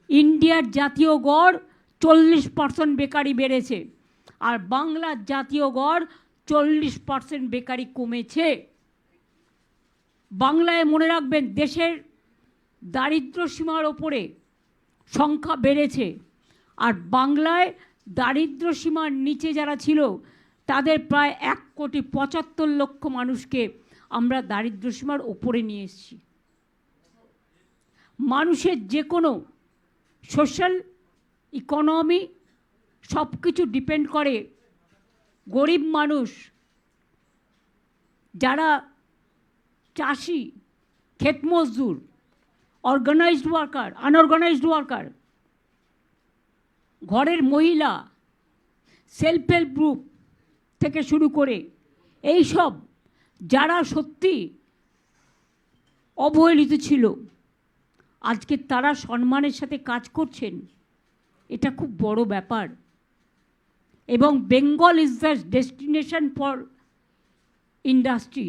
ইন্ডিয়ার জাতীয় গড় 40% বেকারি বেড়েছে, আর বাংলার জাতীয় গড় 40% বেকারি কমেছে। বাংলায় মনে রাখবেন, দেশের দারিদ্র সীমার ওপরে সংখ্যা বেড়েছে, আর বাংলায় দারিদ্র সীমার নিচে যারা ছিল তাদের প্রায় 1,75,00,000 মানুষকে আমরা দারিদ্র সীমার ওপরে নিয়ে এসেছি। মানুষের যে কোনো সোশ্যাল ইকোনমি সব কিছু ডিপেন্ড করে গরিব মানুষ, যারা চাষি, ক্ষেত মজদুর, অর্গানাইজড ওয়ার্কার, আনঅর্গানাইজড ওয়ার্কার, ঘরের মহিলা, সেলফ হেল্প গ্রুপ থেকে শুরু করে এই সব যারা সত্যি অবহেলিত ছিল, আজকে তারা সম্মানের সাথে কাজ করছেন। এটা খুব বড় ব্যাপার। এবং Bengal is the destination for industry.